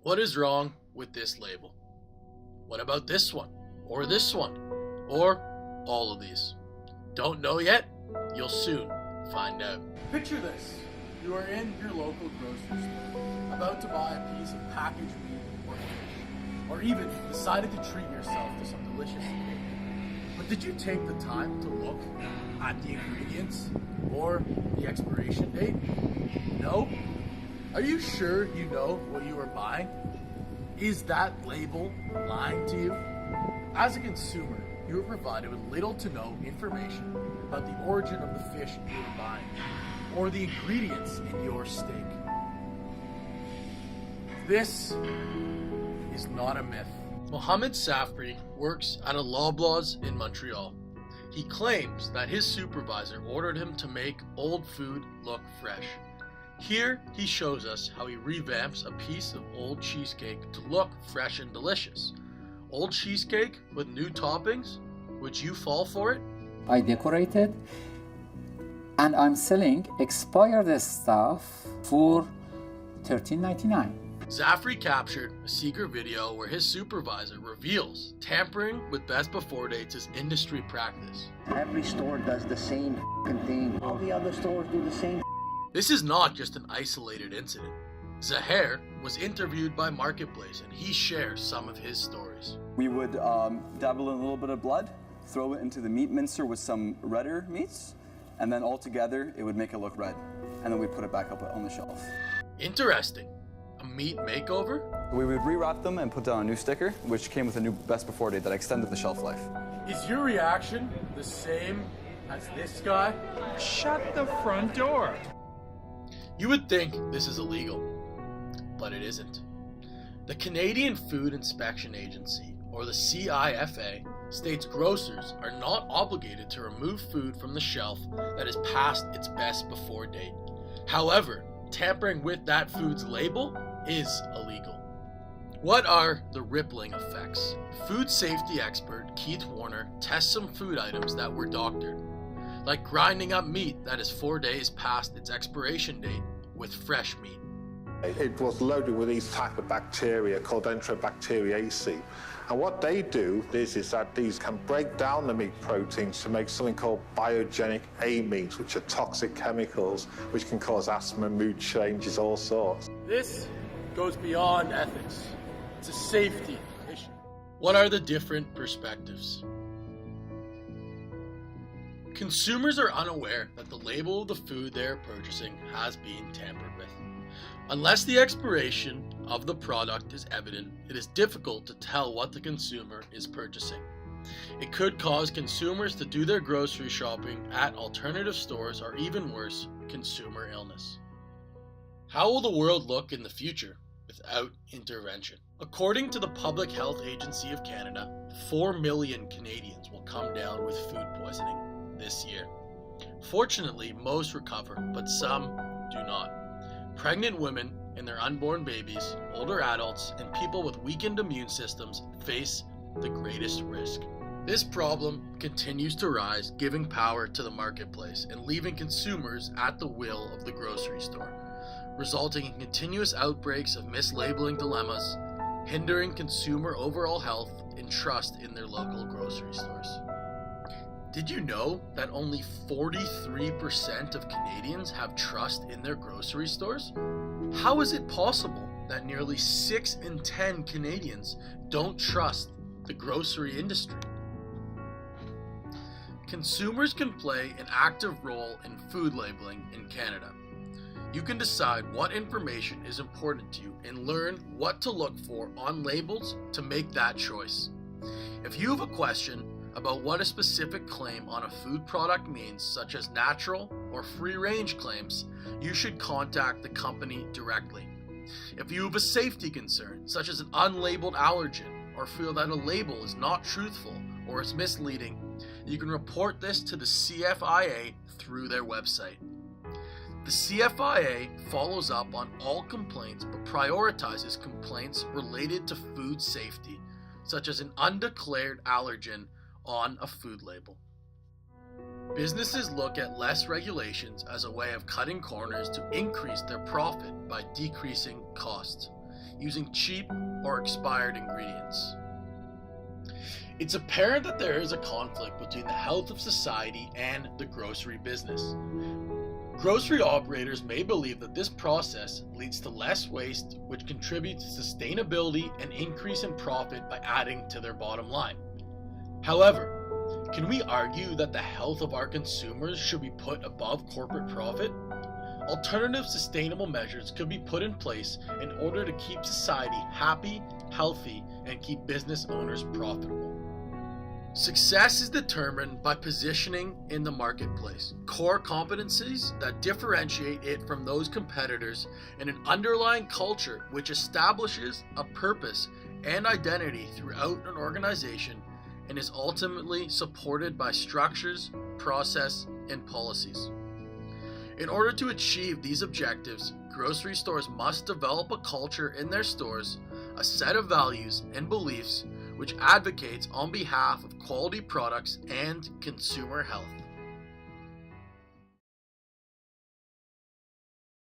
What is wrong with this label? What about this one? Or this one? Or all of these? Don't know yet? You'll soon find out. Picture this. You are in your local grocery store, about to buy a piece of packaged meat or fish, or even decided to treat yourself to some delicious steak. But did you take the time to look at the ingredients or the expiration date? No? Are you sure you know what you are buying? Is that label lying to you? As a consumer, you are provided with little to no information about the origin of the fish you are buying or the ingredients in your steak. This is not a myth. Mohammed Safri works at a Loblaws in Montreal. He claims that his supervisor ordered him to make old food look fresh. Here he shows us how he revamps a piece of old cheesecake to look fresh and delicious. Old cheesecake with new toppings? Would you fall for it? I decorated and I'm selling expired stuff for $13.99. Zafri captured a secret video where his supervisor reveals tampering with best before dates is industry practice. Every store does the same thing. All the other stores do the same. This is not just an isolated incident. Zahair was interviewed by Marketplace and he shares some of his stories. We would dabble in a little bit of blood, throw it into the meat mincer with some redder meats, and then all together it would make it look red. And then we'd put it back up on the shelf. Interesting. A meat makeover? We would rewrap them and put down a new sticker, which came with a new best before date that extended the shelf life. Is your reaction the same as this guy? Shut the front door. You would think this is illegal, but it isn't. The Canadian Food Inspection Agency, or the CIFA, states grocers are not obligated to remove food from the shelf that is past its best before date. However, tampering with that food's label is illegal. What are the rippling effects? Food safety expert Keith Warner tests some food items that were doctored, like grinding up meat that is 4 days past its expiration date with fresh meat. It was loaded with these type of bacteria called Enterobacteriaceae. And what they do is that these can break down the meat proteins to make something called biogenic amines, which are toxic chemicals which can cause asthma, mood changes, all sorts. This goes beyond ethics. It's a safety issue. What are the different perspectives? Consumers are unaware that the label of the food they are purchasing has been tampered with. Unless the expiration of the product is evident, it is difficult to tell what the consumer is purchasing. It could cause consumers to do their grocery shopping at alternative stores or even worse, consumer illness. How will the world look in the future without intervention? According to the Public Health Agency of Canada, 4 million Canadians will come down with food poisoning this year. Fortunately, most recover, but some do not. Pregnant women and their unborn babies, older adults, and people with weakened immune systems face the greatest risk. This problem continues to rise, giving power to the marketplace and leaving consumers at the will of the grocery store, resulting in continuous outbreaks of mislabeling dilemmas, hindering consumer overall health and trust in their local grocery stores. Did you know that only 43% of Canadians have trust in their grocery stores? How is it possible that nearly 6 in 10 Canadians don't trust the grocery industry? Consumers can play an active role in food labeling in Canada. You can decide what information is important to you and learn what to look for on labels to make that choice. If you have a question about what a specific claim on a food product means, such as natural or free-range claims, you should contact the company directly. If you have a safety concern, such as an unlabeled allergen, or feel that a label is not truthful or is misleading, you can report this to the CFIA through their website. The CFIA follows up on all complaints but prioritizes complaints related to food safety, such as an undeclared allergen on a food label. Businesses look at less regulations as a way of cutting corners to increase their profit by decreasing costs. using cheap or expired ingredients. It's apparent that there is a conflict between the health of society and the grocery business. Grocery operators may believe that this process leads to less waste, which contributes to sustainability and increase in profit by adding to their bottom line. However, can we argue that the health of our consumers should be put above corporate profit? Alternative sustainable measures could be put in place in order to keep society happy, healthy, and keep business owners profitable. Success is determined by positioning in the marketplace, core competencies that differentiate it from those competitors, and an underlying culture which establishes a purpose and identity throughout an organization and is ultimately supported by structures, process, and policies. In order to achieve these objectives, grocery stores must develop a culture in their stores, a set of values and beliefs which advocates on behalf of quality products and consumer health.